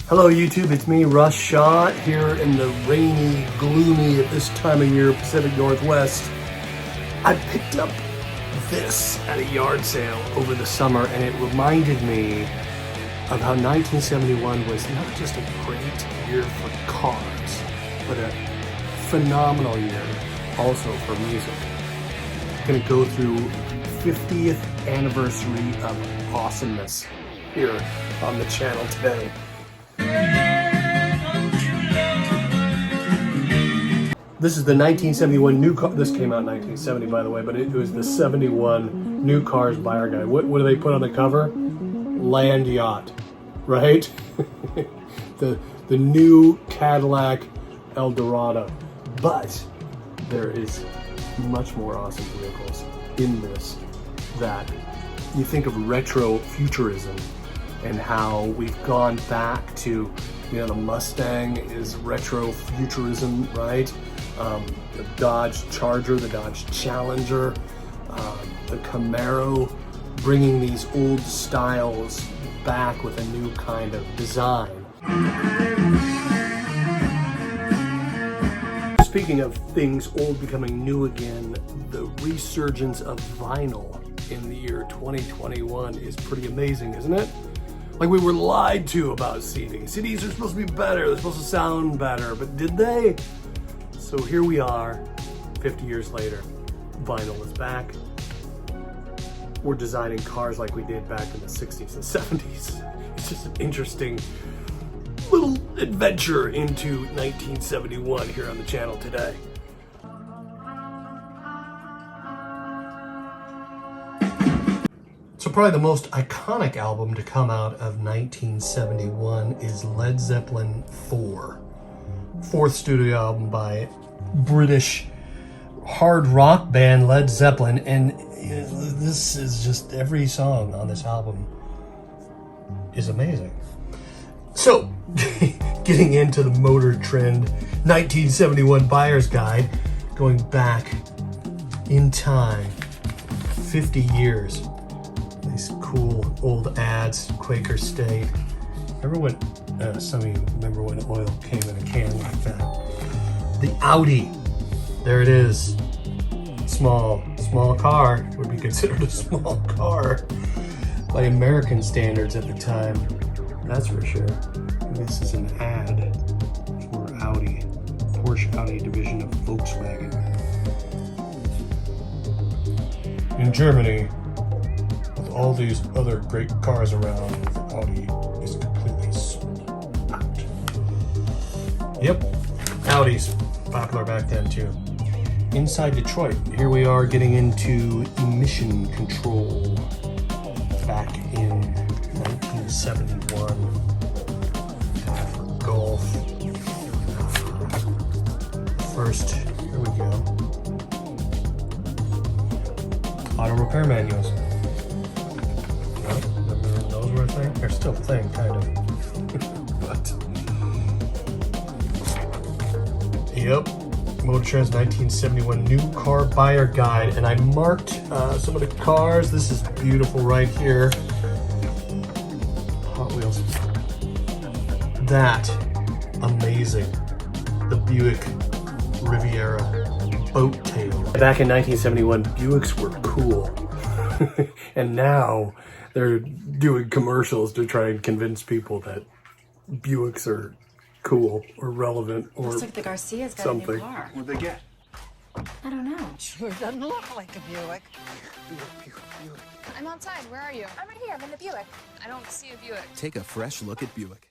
Hello YouTube, it's me, Russ Shaw, here in the rainy, gloomy at this time of year Pacific Northwest. I picked up this at a yard sale over the summer and it reminded me of how 1971 was not just a great year for cars, but a phenomenal year also for music. I'm going to go through 50th anniversary of awesomeness here on the channel today. This is the 1971 new car. This came out in 1970, by the way, but it was the 71 new cars buyer guide. What do they put on the cover? Land yacht, right? the new Cadillac Eldorado. But there is much more awesome vehicles in this that you think of retro futurism and how we've gone back to, you know, the Mustang is retro futurism, right? The Dodge Charger, the Dodge Challenger, the Camaro, bringing these old styles back with a new kind of design. Speaking of things old becoming new again, the resurgence of vinyl in the year 2021 is pretty amazing, isn't it? Like, we were lied to about CDs. CDs are supposed to be better, they're supposed to sound better, but did they? So here we are, 50 years later. Vinyl is back. We're designing cars like we did back in the 60s and 70s. It's just an interesting little adventure into 1971 here on the channel today. So probably the most iconic album to come out of 1971 is Led Zeppelin 4. Fourth studio album by British hard rock band Led Zeppelin, and this is just, every song on this album is amazing. So, getting into the motor trend, 1971 buyer's guide, going back in time, 50 years. These cool old ads, Quaker State. Remember when, some of you remember when oil came in a can like that. The Audi, there it is. Small car, would be considered a small car by American standards at the time. That's for sure. And this is an ad for Audi, Porsche Audi division of Volkswagen. In Germany, with all these other great cars around, Audi is completely sold out. Yep, Audi's popular back then too. Inside Detroit, here we are getting into emission control back in 1971 for Golf. First, here we go. Auto repair manuals. Remember those were a thing? They're still a thing, kind of. But yep, Motor Trend's 1971 new car buyer guide, and I marked some of the cars. This is beautiful right here. Hot Wheels. That amazing. The Buick Riviera boat tail. Back in 1971, Buicks were cool, and now they're doing commercials to try and convince people that Buicks are cool or relevant or looks like the Garcia's got something. a new car. What'd they get? I don't know. Sure doesn't look like a Buick. Buick. I'm outside. Where are you? I'm right here. I'm in the Buick. I don't see a Buick. Take a fresh look at Buick.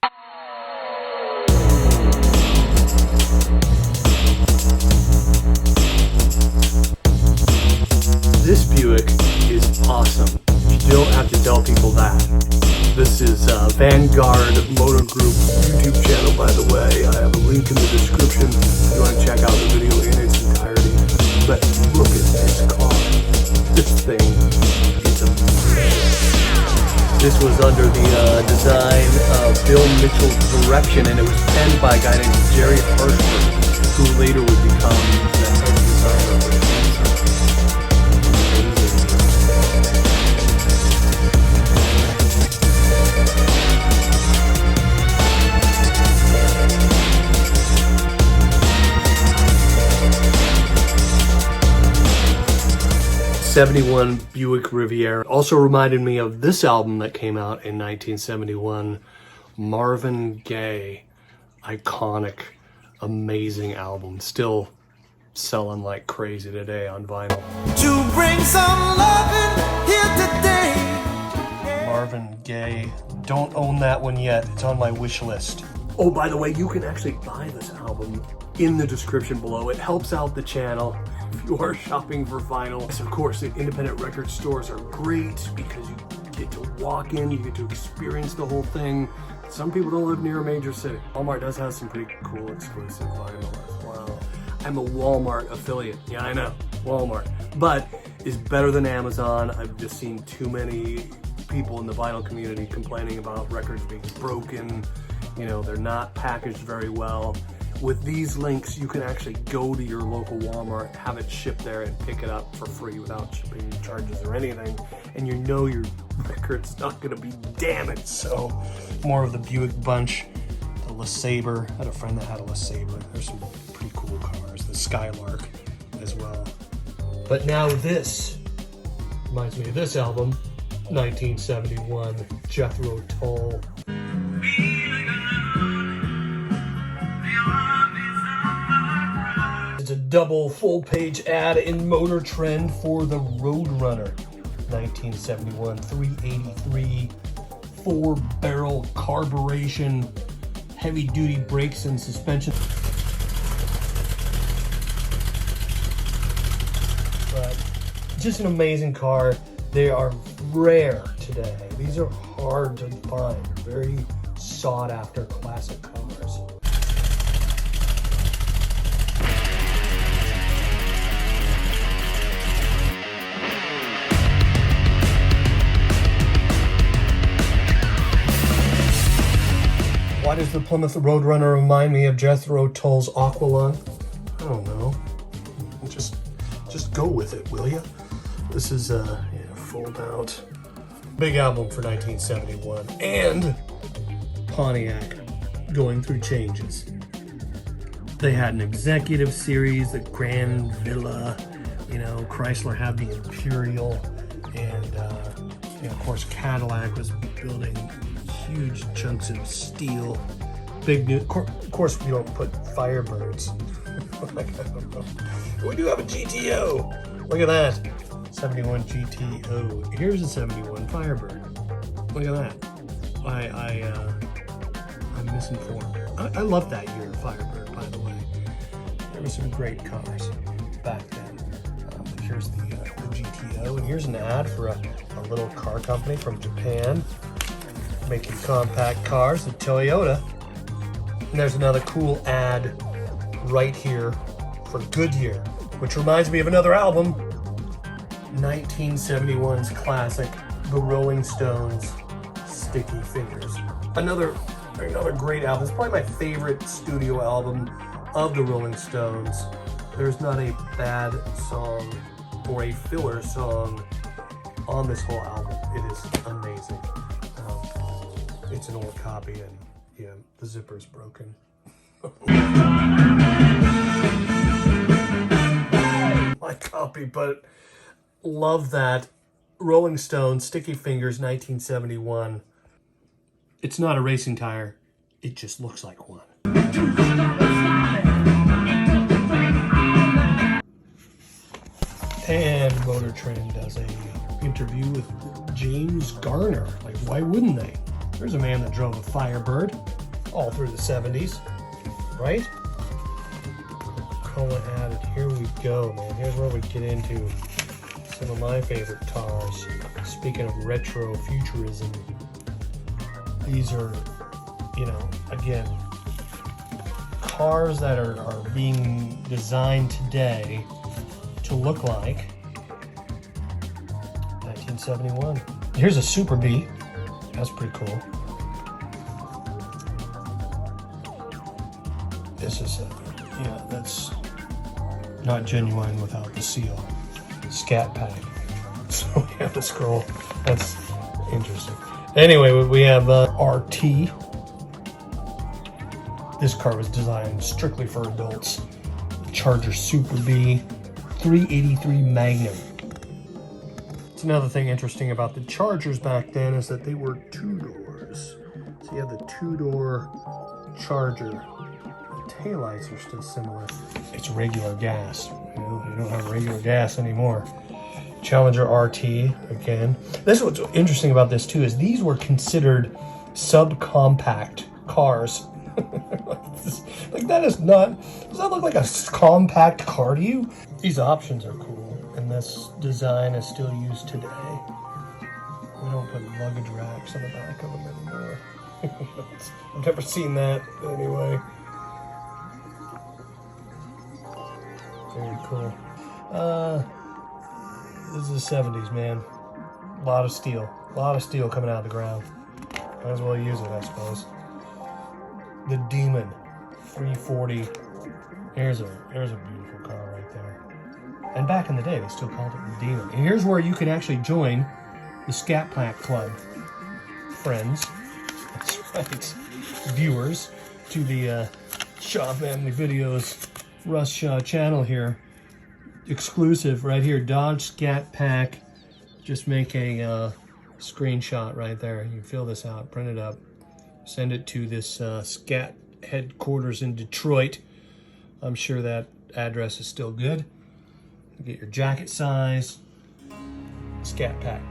This Buick is awesome. You don't have to tell people that. This is Vanguard Motor Group YouTube channel, by the way. I have a link in the description if you want to check out the video in its entirety. But look at this car. This thing is amazing. This was under the design of Bill Mitchell's direction, and it was penned by a guy named Jerry Hershford, who later would become the head designer of the 71 Buick Riviera. Also reminded me of this album that came out in 1971, Marvin Gaye. Iconic, amazing album. Still selling like crazy today on vinyl. To bring some loving here today. Marvin Gaye. Don't own that one yet. It's on my wish list. Oh, by the way, you can actually buy this album in the description below. It helps out the channel if you are shopping for vinyl. So of course, the independent record stores are great because you get to walk in, you get to experience the whole thing. Some people don't live near a major city. Walmart does have some pretty cool exclusive vinyl as well. I'm a Walmart affiliate. Yeah, I know, Walmart. But it's better than Amazon. I've just seen too many people in the vinyl community complaining about records being broken. You know, they're not packaged very well. With these links, you can actually go to your local Walmart, have it shipped there, and pick it up for free without shipping charges or anything. And you know your record's not gonna be damaged. So, more of the Buick bunch. The LeSabre. I had a friend that had a LeSabre. There's some pretty cool cars. The Skylark as well. But now this reminds me of this album, 1971, Jethro, Tull. It's a double full-page ad in Motor Trend for the Roadrunner, 1971, 383, 4-barrel carburation, heavy-duty brakes and suspension. But just an amazing car. They are rare today. These are hard to find. Very sought-after classic cars. Why does the Plymouth Roadrunner remind me of Jethro Tull's Aqualung? I don't know. Just go with it, will you? This is a fold out. Big album for 1971. And Pontiac going through changes. They had an executive series, the Grand Villa, you know, Chrysler had the Imperial, and of course Cadillac was building huge chunks of steel. Big new, of course we don't put Firebirds. Like, I don't know. We do have a GTO. Look at that. 71 GTO. Here's a 71 Firebird. Look at that. I'm misinformed. I love that year of Firebird, by the way. There were some great cars back then. Here's the GTO, and here's an ad for a little car company from Japan making compact cars, the Toyota. And there's another cool ad right here for Goodyear, which reminds me of another album, 1971's classic, The Rolling Stones, Sticky Fingers. Another great album. It's probably my favorite studio album of the Rolling Stones. There's not a bad song or a filler song on this whole album. It is amazing. It's an old copy, and yeah, the zipper's broken. My copy, but love that. Rolling Stone, Sticky Fingers, 1971. It's not a racing tire. It just looks like one. And Motor Trend does a interview with James Garner. Like, why wouldn't they? There's a man that drove a Firebird all through the 70s, right? Cola added. Here we go, man. Here's where we get into some of my favorite cars. Speaking of retro futurism, these are, you know, again, cars that are being designed today to look like 1971. Here's a Super Bee. That's pretty cool. This is that's not genuine without the seal. Scat pack. So we have to scroll. That's interesting. Anyway, we have RT. This car was designed strictly for adults. Charger Super Bee, 383 Magnum. That's another thing interesting about the Chargers back then is that they were 2 doors. So you have the 2-door Charger. The taillights are still similar. It's regular gas. You know, you don't have regular gas anymore. Challenger RT again. This is what's interesting about this too, is these were considered subcompact cars. Like that is not, does that look like a compact car to you? These options are cool, and this design is still used today. We don't put luggage racks on the back of them anymore. I've never seen that anyway. Very cool. This is the 70s, man. A lot of steel. A lot of steel coming out of the ground. Might as well use it, I suppose. The Demon 340. Here's a beautiful car right there. And back in the day, they still called it the Demon. And here's where you can actually join the Scat Pack Club. Friends. That's right. Viewers to the Shaw Family Videos Russ Shaw channel here. Exclusive right here. Dodge Scat Pack. Just make a screenshot right there. You can fill this out, print it up, send it to this Scat headquarters in Detroit. I'm sure that address is still good. You get your jacket size. Scat Pack.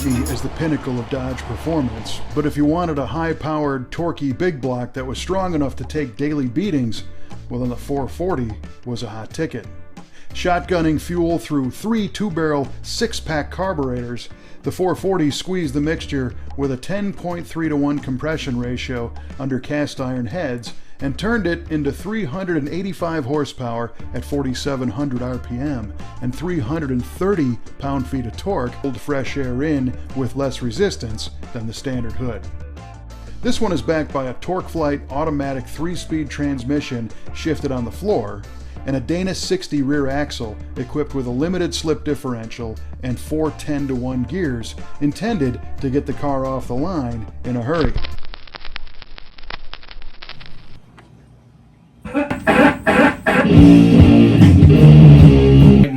Is the pinnacle of Dodge performance, but if you wanted a high-powered, torquey big block that was strong enough to take daily beatings, well then the 440 was a hot ticket. Shotgunning fuel through 3 2-barrel 6-pack carburetors, the 440 squeezed the mixture with a 10.3-to-1 compression ratio under cast iron heads and turned it into 385 horsepower at 4,700 RPM and 330 pound-feet of torque, pulled fresh air in with less resistance than the standard hood. This one is backed by a TorqueFlite automatic 3-speed transmission shifted on the floor and a Dana 60 rear axle equipped with a limited slip differential and 4 10-to-1 gears intended to get the car off the line in a hurry.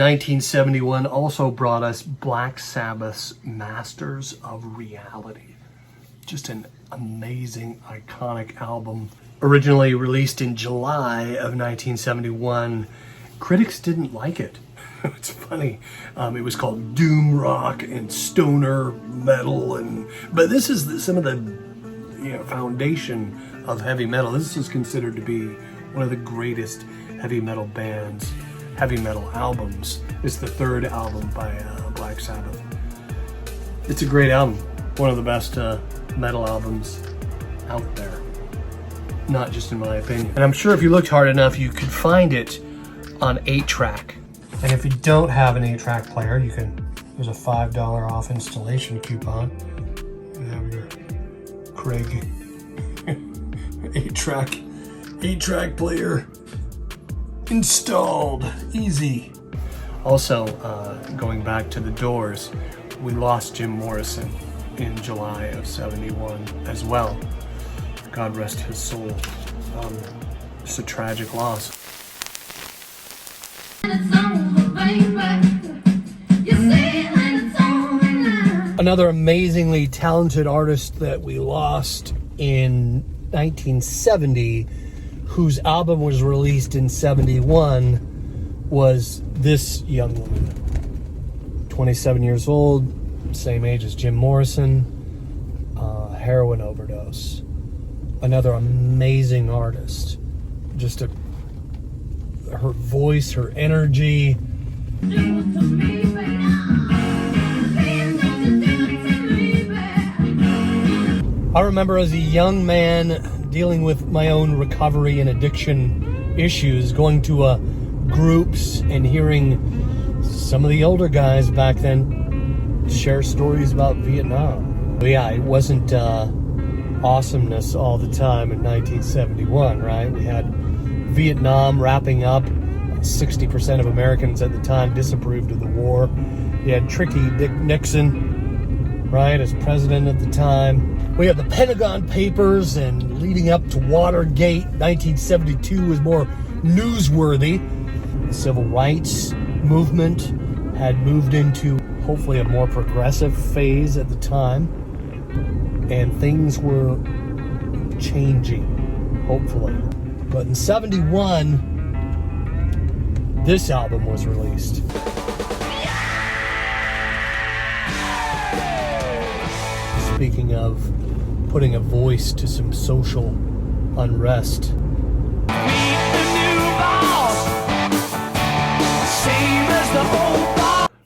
1971 also brought us Black Sabbath's Masters of Reality. Just an amazing, iconic album. Originally released in July of 1971, critics didn't like it. It's funny. It was called doom rock and stoner metal, but this is some of the foundation of heavy metal. This is considered to be one of the greatest heavy metal bands, heavy metal albums. It's the third album by Black Sabbath. It's a great album. One of the best metal albums out there. Not just in my opinion. And I'm sure if you looked hard enough, you could find it on 8-track. And if you don't have an 8-track player, there's a $5 off installation coupon. You have your Craig 8-track player installed. Easy. Also, going back to the Doors, we lost Jim Morrison in July of '71 as well. God rest his soul. It's a tragic loss. Another amazingly talented artist that we lost in 1970, whose album was released in '71, was this young woman, 27 years old, same age as Jim Morrison, heroin overdose. Another amazing artist. Just her voice, her energy. I remember as a young man dealing with my own recovery and addiction issues, going to groups and hearing some of the older guys back then share stories about Vietnam. But yeah, it wasn't awesomeness all the time in 1971, right? We had Vietnam wrapping up. 60% of Americans at the time disapproved of the war. You had tricky Dick Nixon, right, as president at the time. We had the Pentagon Papers, and leading up to Watergate, 1972 was more newsworthy. The civil rights movement had moved into hopefully a more progressive phase at the time, and things were changing, hopefully. But in 71, this album was released. Speaking of putting a voice to some social unrest.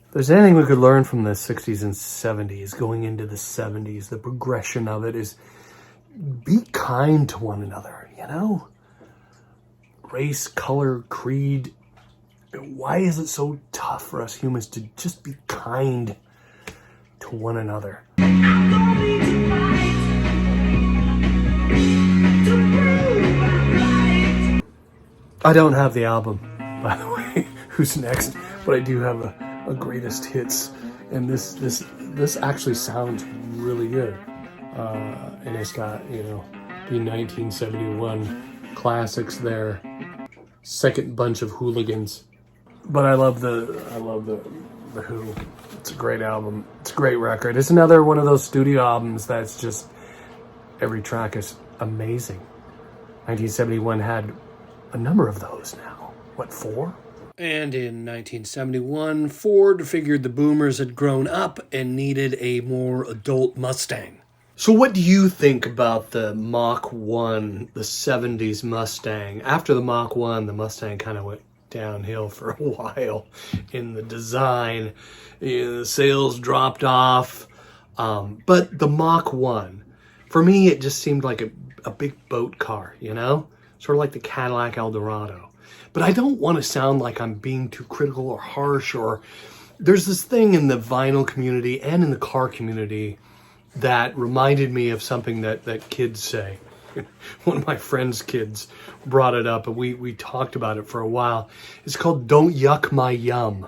If there's anything we could learn from the 60s and 70s, going into the 70s, the progression of it is be kind to one another, you know? Race, color, creed. Why is it so tough for us humans to just be kind to one another? I don't have the album, by the way, Who's Next, but I do have a greatest hits, and this actually sounds really good. And it's got, you know, the 1971 classics there, second bunch of hooligans. But I love the Who. It's a great album. It's a great record. It's another one of those studio albums that's just, every track is amazing. 1971 had a number of those now. What, 4? And in 1971, Ford figured the boomers had grown up and needed a more adult Mustang. So what do you think about the Mach 1, the 70s Mustang? After the Mach 1, the Mustang kind of went downhill for a while in the design. You know, the sales dropped off. But the Mach 1, for me, it just seemed like a big boat car, you know? Sort of like the Cadillac Eldorado. But I don't want to sound like I'm being too critical or harsh, or there's this thing in the vinyl community and in the car community that reminded me of something that kids say. One of my friend's kids brought it up, and we talked about it for a while. It's called "Don't Yuck My Yum."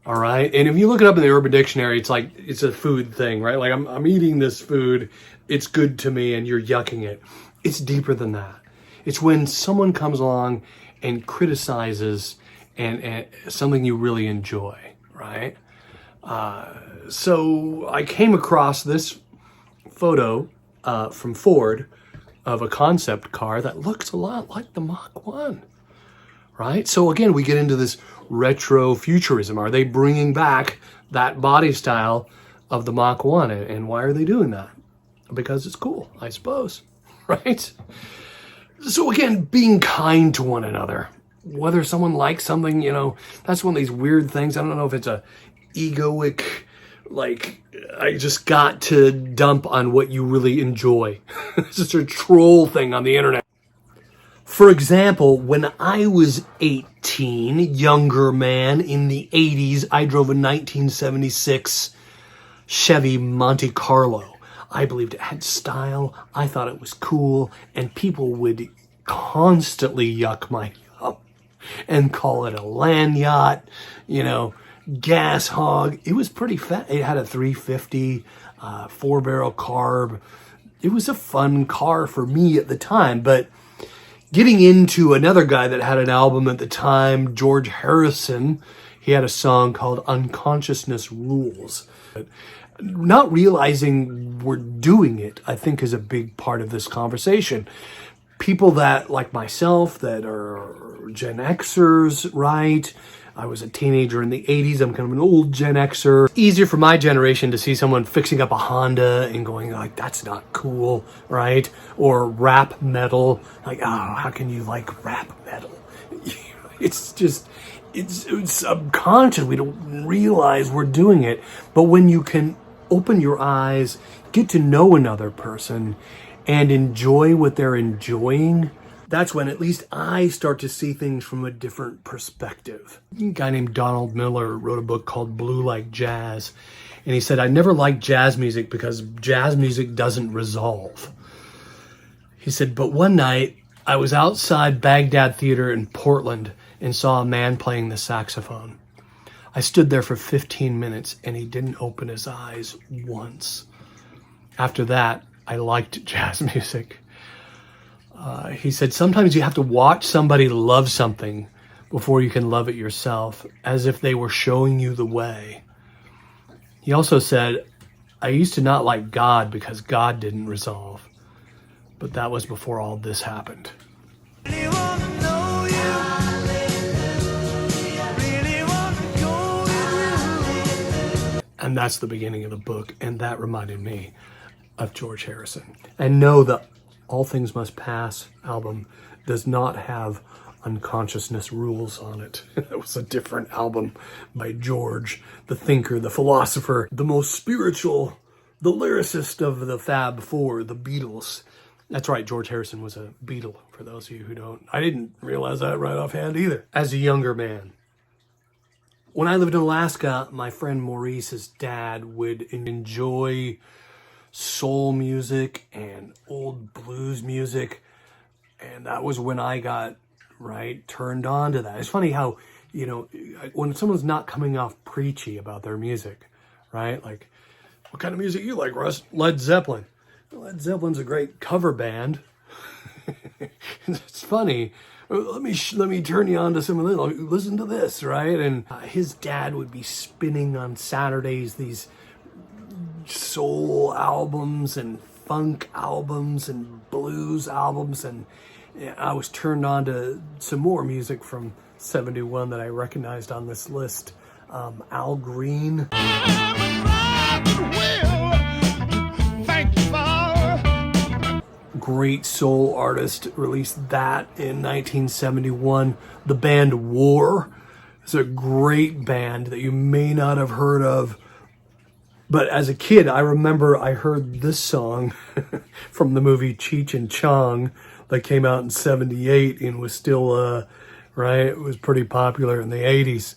All right, and if you look it up in the Urban Dictionary, it's like it's a food thing, right? Like I'm eating this food, it's good to me, and you're yucking it. It's deeper than that. It's when someone comes along and criticizes and something you really enjoy, right? So I came across this photo from Ford of a concept car that looks a lot like the Mach 1, right? So again, we get into this retro futurism. Are they bringing back that body style of the Mach 1? And why are they doing that? Because it's cool, I suppose, right? So again, being kind to one another. Whether someone likes something, you know, that's one of these weird things. I don't know if it's a egoic, like, I just got to dump on what you really enjoy. It's just a troll thing on the internet. For example, when I was 18, younger man, in the 80s, I drove a 1976 Chevy Monte Carlo. I believed it had style. I thought it was cool, and people would constantly yuck my yum and call it a land yacht, you know, gas hog. It was pretty fat. It had a 350 4-barrel carb. It was a fun car for me at the time, but getting into another guy that had an album at the time, George Harrison, he had a song called Unconsciousness Rules. Not realizing we're doing it, I think, is a big part of this conversation. People that, like myself, that are Gen Xers, right? I was a teenager in the 80s. I'm kind of an old Gen Xer. Easier for my generation to see someone fixing up a Honda and going like, that's not cool, right? Or rap metal. Like, oh, how can you like rap metal? It's just, it's subconscious. We don't realize we're doing it. But when you can open your eyes, get to know another person, and enjoy what they're enjoying, that's when at least I start to see things from a different perspective. A guy named Donald Miller wrote a book called Blue Like Jazz. And he said, I never liked jazz music because jazz music doesn't resolve. He said, but one night I was outside Baghdad Theater in Portland and saw a man playing the saxophone. I stood there for 15 minutes and he didn't open his eyes once. After that, I liked jazz music. He said, sometimes you have to watch somebody love something before you can love it yourself, as if they were showing you the way. He also said, I used to not like God because God didn't resolve. But that was before all this happened. Really wanna know you. Really wanna go with you. And that's the beginning of the book, and that reminded me of George Harrison. And know that All Things Must Pass album does not have Unconsciousness Rules on it. It was a different album by George, the thinker, the philosopher, the most spiritual, the lyricist of the Fab Four, the Beatles. That's right, George Harrison was a Beatle, for those of you who don't. I didn't realize that right offhand either. As a younger man, when I lived in Alaska, my friend Maurice's dad would enjoy soul music and old blues music, and that was when I got turned on to that. It's funny how, you know, when someone's not coming off preachy about their music, right? Like, what kind of music you like, Russ? Led Zeppelin. Led Zeppelin's a great cover band. It's funny. Let me turn you on to some of this. Listen to this, right? And his dad would be spinning on Saturdays these soul albums and funk albums and blues albums, and I was turned on to some more music from 71 that I recognized on this list. Al Green. Great soul artist, released that in 1971. The band War is a great band that you may not have heard of. But as a kid, I remember I heard this song from the movie Cheech and Chong that came out in 78 and was still, it was pretty popular in the 80s.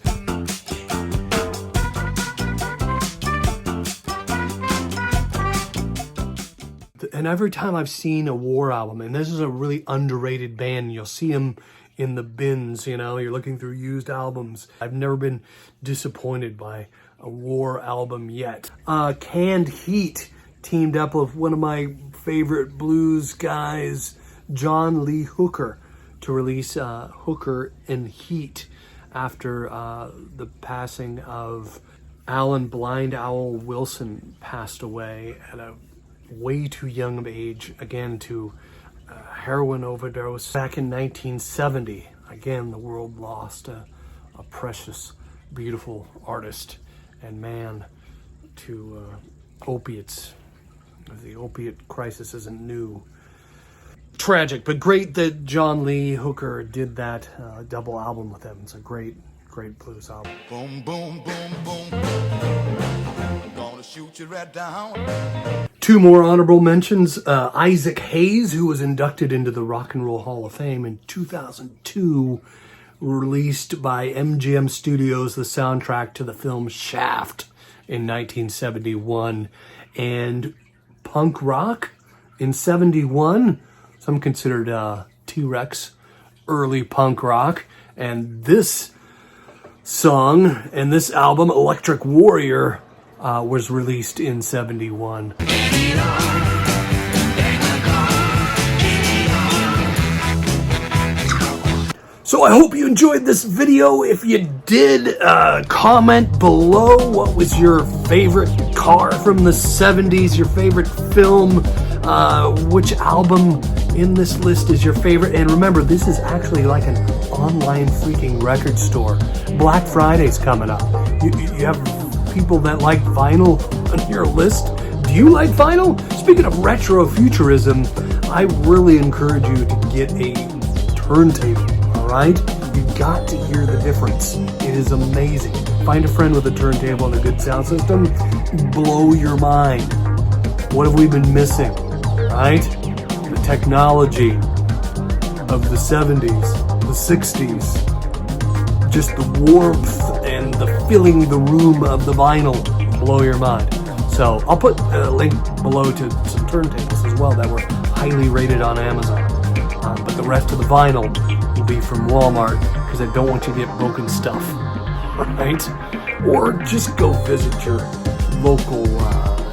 And every time I've seen a War album, and this is a really underrated band, you'll see them in the bins, you know, you're looking through used albums. I've never been disappointed by a War album yet. Canned Heat teamed up with one of my favorite blues guys, John Lee Hooker, to release Hooker and Heat after the passing of Alan Blind Owl Wilson passed away at a way too young of age, again, to heroin overdose back in 1970. Again, the world lost a precious, beautiful artist and man to opiates. The opiate crisis isn't new. Tragic, but great that John Lee Hooker did that double album with them. It's a great blues album. Boom, boom, boom, boom. Gonna shoot you right down. Two more honorable mentions. Isaac Hayes, who was inducted into the Rock and Roll Hall of Fame in 2002, released by MGM Studios the soundtrack to the film Shaft in 1971. And punk rock in 71, some considered T-Rex early punk rock. And this song and this album, Electric Warrior, was released in 71. So I hope you enjoyed this video. If you did, comment below what was your favorite car from the 70s, your favorite film, which album in this list is your favorite. And remember, this is actually like an online freaking record store. Black Friday's coming up. You have people that like vinyl on your list. Do you like vinyl? Speaking of retro futurism, I really encourage you to get a turntable. Right? You got to hear the difference. It is amazing. Find a friend with a turntable and a good sound system. Blow your mind. What have we been missing? Right? The technology of the 70s, the 60s. Just the warmth and the filling the room of the vinyl. Blow your mind. So I'll put a link below to some turntables as well that were highly rated on Amazon. But the rest of the vinyl will be from Walmart because I don't want you to get broken stuff, right? Or just go visit your local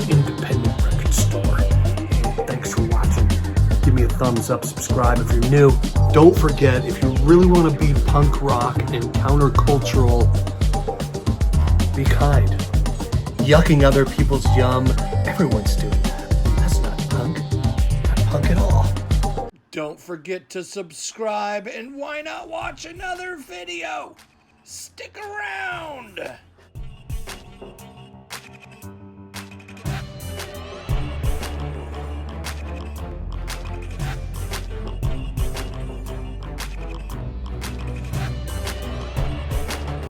independent record store. And thanks for watching. Give me a thumbs up, subscribe if you're new. Don't forget, if you really want to be punk rock and countercultural, be kind. Yucking other people's yum, everyone's doing that. That's not punk. Not punk at all. Don't forget to subscribe, and why not watch another video? Stick around!